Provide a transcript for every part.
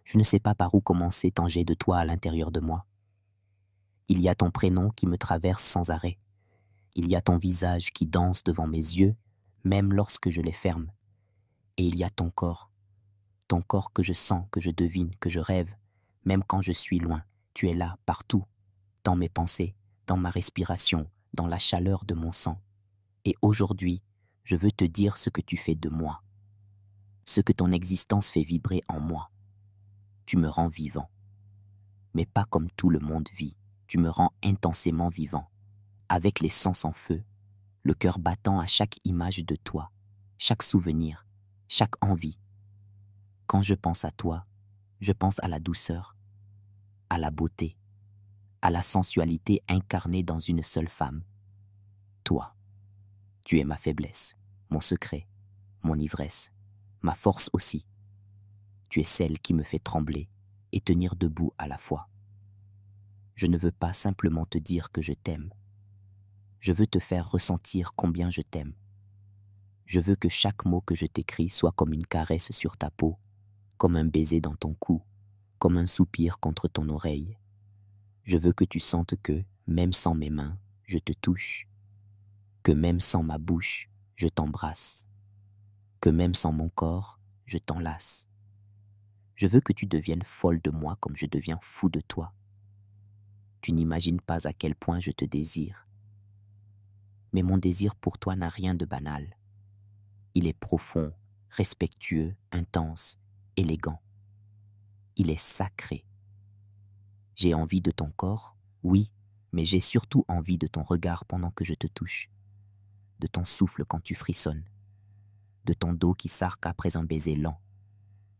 Je ne sais pas par où commencer tant j'ai de toi à l'intérieur de moi. Il y a ton prénom qui me traverse sans arrêt. Il y a ton visage qui danse devant mes yeux, même lorsque je les ferme. Et il y a ton corps que je sens, que je devine, que je rêve, même quand je suis loin. Tu es là, partout, dans mes pensées, dans ma respiration, dans la chaleur de mon sang. Et aujourd'hui, je veux te dire ce que tu fais de moi, ce que ton existence fait vibrer en moi. Tu me rends vivant, mais pas comme tout le monde vit. Tu me rends intensément vivant, avec les sens en feu, le cœur battant à chaque image de toi, chaque souvenir, chaque envie. Quand je pense à toi, je pense à la douceur, à la beauté, à la sensualité incarnée dans une seule femme. Toi, tu es ma faiblesse, mon secret, mon ivresse, ma force aussi. Tu es celle qui me fait trembler et tenir debout à la fois. Je ne veux pas simplement te dire que je t'aime. Je veux te faire ressentir combien je t'aime. Je veux que chaque mot que je t'écris soit comme une caresse sur ta peau, comme un baiser dans ton cou, comme un soupir contre ton oreille. Je veux que tu sentes que, même sans mes mains, je te touche, que même sans ma bouche, je t'embrasse, que même sans mon corps, je t'enlace. Je veux que tu deviennes folle de moi comme je deviens fou de toi. Tu n'imagines pas à quel point je te désire. Mais mon désir pour toi n'a rien de banal. Il est profond, respectueux, intense, élégant. Il est sacré. J'ai envie de ton corps, oui, mais j'ai surtout envie de ton regard pendant que je te touche, de ton souffle quand tu frissonnes, de ton dos qui s'arque après un baiser lent,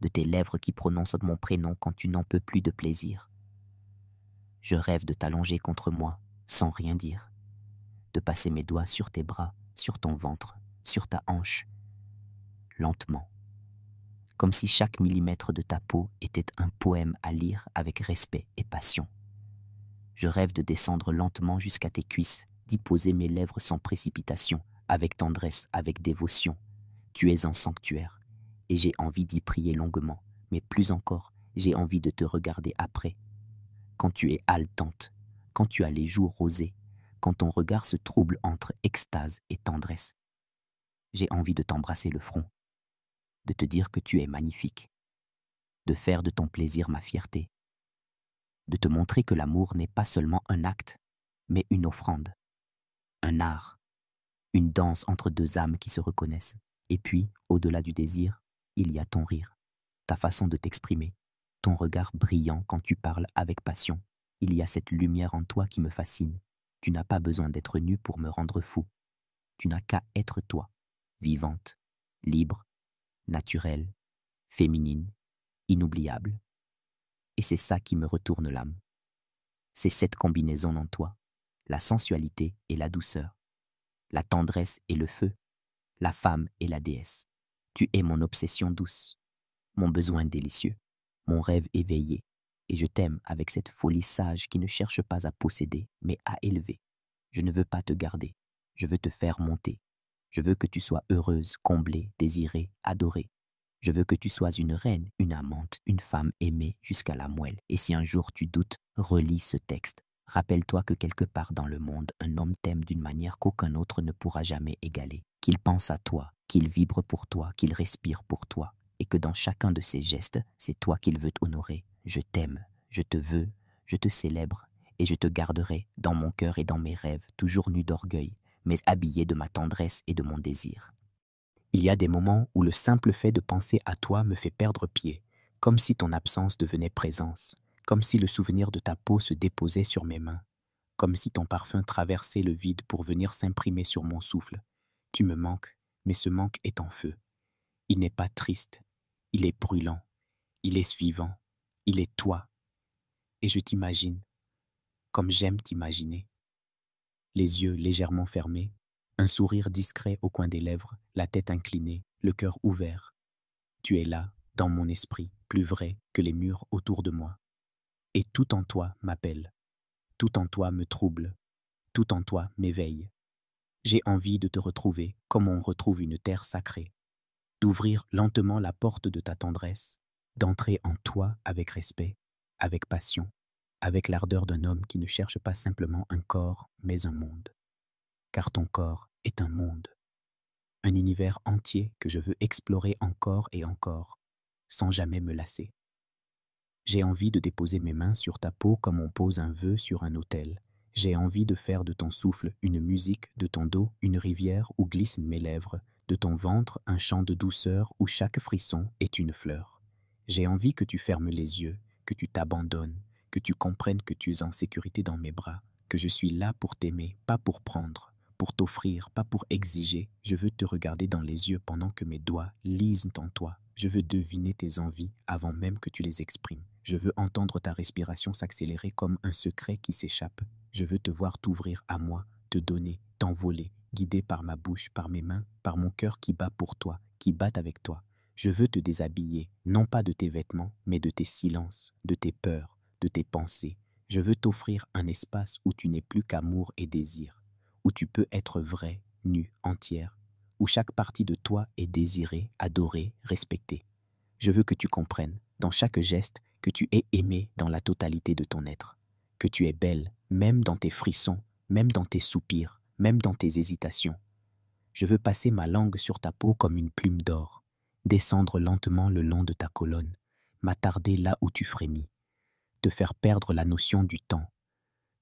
de tes lèvres qui prononcent mon prénom quand tu n'en peux plus de plaisir. Je rêve de t'allonger contre moi, sans rien dire, de passer mes doigts sur tes bras, sur ton ventre, sur ta hanche, lentement, comme si chaque millimètre de ta peau était un poème à lire avec respect et passion. Je rêve de descendre lentement jusqu'à tes cuisses, d'y poser mes lèvres sans précipitation, avec tendresse, avec dévotion. Tu es un sanctuaire, et j'ai envie d'y prier longuement, mais plus encore, j'ai envie de te regarder après. Quand tu es haletante, quand tu as les joues rosées, quand ton regard se trouble entre extase et tendresse. J'ai envie de t'embrasser le front, de te dire que tu es magnifique, de faire de ton plaisir ma fierté, de te montrer que l'amour n'est pas seulement un acte, mais une offrande, un art, une danse entre deux âmes qui se reconnaissent. Et puis, au-delà du désir, il y a ton rire, ta façon de t'exprimer, ton regard brillant quand tu parles avec passion. Il y a cette lumière en toi qui me fascine. Tu n'as pas besoin d'être nue pour me rendre fou. Tu n'as qu'à être toi, vivante, libre, naturelle, féminine, inoubliable. Et c'est ça qui me retourne l'âme. C'est cette combinaison en toi, la sensualité et la douceur, la tendresse et le feu, la femme et la déesse. Tu es mon obsession douce, mon besoin délicieux, mon rêve éveillé, et je t'aime avec cette folie sage qui ne cherche pas à posséder, mais à élever. Je ne veux pas te garder, je veux te faire monter. Je veux que tu sois heureuse, comblée, désirée, adorée. Je veux que tu sois une reine, une amante, une femme aimée jusqu'à la moelle. Et si un jour tu doutes, relis ce texte. Rappelle-toi que quelque part dans le monde, un homme t'aime d'une manière qu'aucun autre ne pourra jamais égaler. Qu'il pense à toi, qu'il vibre pour toi, qu'il respire pour toi. Et que dans chacun de ses gestes, c'est toi qu'il veut honorer. Je t'aime, je te veux, je te célèbre. Et je te garderai dans mon cœur et dans mes rêves, toujours nu d'orgueil, mais habillé de ma tendresse et de mon désir. Il y a des moments où le simple fait de penser à toi me fait perdre pied, comme si ton absence devenait présence, comme si le souvenir de ta peau se déposait sur mes mains, comme si ton parfum traversait le vide pour venir s'imprimer sur mon souffle. Tu me manques, mais ce manque est en feu. Il n'est pas triste, il est brûlant, il est vivant, il est toi. Et je t'imagine, comme j'aime t'imaginer. Les yeux légèrement fermés, un sourire discret au coin des lèvres, la tête inclinée, le cœur ouvert. Tu es là, dans mon esprit, plus vrai que les murs autour de moi. Et tout en toi m'appelle, tout en toi me trouble, tout en toi m'éveille. J'ai envie de te retrouver comme on retrouve une terre sacrée, d'ouvrir lentement la porte de ta tendresse, d'entrer en toi avec respect, avec passion, avec l'ardeur d'un homme qui ne cherche pas simplement un corps, mais un monde. Car ton corps est un monde, un univers entier que je veux explorer encore et encore, sans jamais me lasser. J'ai envie de déposer mes mains sur ta peau comme on pose un vœu sur un autel. J'ai envie de faire de ton souffle une musique, de ton dos une rivière où glissent mes lèvres, de ton ventre un chant de douceur où chaque frisson est une fleur. J'ai envie que tu fermes les yeux, que tu t'abandonnes, que tu comprennes que tu es en sécurité dans mes bras, que je suis là pour t'aimer, pas pour prendre, pour t'offrir, pas pour exiger. Je veux te regarder dans les yeux pendant que mes doigts lisent en toi. Je veux deviner tes envies avant même que tu les exprimes. Je veux entendre ta respiration s'accélérer comme un secret qui s'échappe. Je veux te voir t'ouvrir à moi, te donner, t'envoler, guidé par ma bouche, par mes mains, par mon cœur qui bat pour toi, qui bat avec toi. Je veux te déshabiller, non pas de tes vêtements, mais de tes silences, de tes peurs, de tes pensées. Je veux t'offrir un espace où tu n'es plus qu'amour et désir, où tu peux être vraie, nue, entière, où chaque partie de toi est désirée, adorée, respectée. Je veux que tu comprennes, dans chaque geste, que tu es aimée dans la totalité de ton être, que tu es belle, même dans tes frissons, même dans tes soupirs, même dans tes hésitations. Je veux passer ma langue sur ta peau comme une plume d'or, descendre lentement le long de ta colonne, m'attarder là où tu frémis, te faire perdre la notion du temps,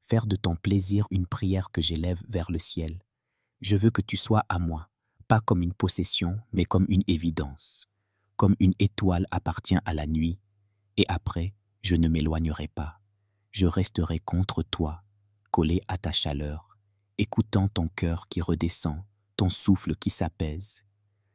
faire de ton plaisir une prière que j'élève vers le ciel. Je veux que tu sois à moi, pas comme une possession, mais comme une évidence, comme une étoile appartient à la nuit, et après, je ne m'éloignerai pas. Je resterai contre toi, collé à ta chaleur, écoutant ton cœur qui redescend, ton souffle qui s'apaise.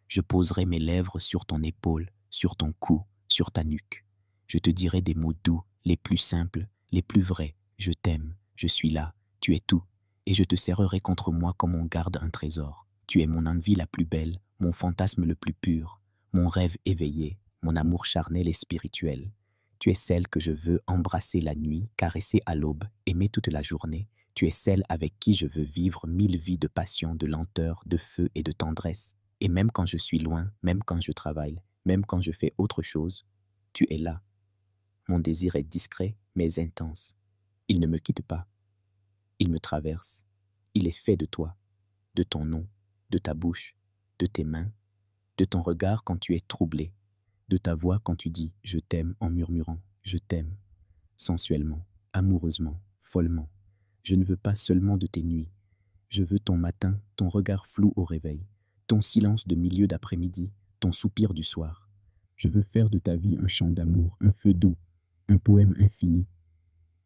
Je poserai mes lèvres sur ton épaule, sur ton cou, sur ta nuque. Je te dirai des mots doux, les plus simples, les plus vrais. Je t'aime, je suis là, tu es tout, et je te serrerai contre moi comme on garde un trésor. Tu es mon envie la plus belle, mon fantasme le plus pur, mon rêve éveillé, mon amour charnel et spirituel. Tu es celle que je veux embrasser la nuit, caresser à l'aube, aimer toute la journée. Tu es celle avec qui je veux vivre 1000 vies de passion, de lenteur, de feu et de tendresse. Et même quand je suis loin, même quand je travaille, même quand je fais autre chose, tu es là. Mon désir est discret, mais intense. Il ne me quitte pas. Il me traverse. Il est fait de toi, de ton nom, de ta bouche, de tes mains, de ton regard quand tu es troublé, de ta voix quand tu dis « je t'aime » en murmurant « je t'aime » sensuellement, amoureusement, follement. Je ne veux pas seulement de tes nuits. Je veux ton matin, ton regard flou au réveil, ton silence de milieu d'après-midi, ton soupir du soir. Je veux faire de ta vie un chant d'amour, un feu doux, un poème infini.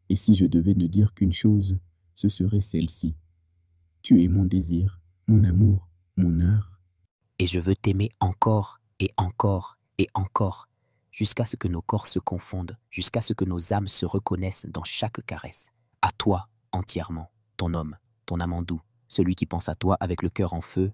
Et si je devais ne dire qu'une chose, ce serait celle-ci. Tu es mon désir, mon amour, mon art. Et je veux t'aimer encore et encore et encore, jusqu'à ce que nos corps se confondent, jusqu'à ce que nos âmes se reconnaissent dans chaque caresse. À toi entièrement, ton homme, ton amant doux, celui qui pense à toi avec le cœur en feu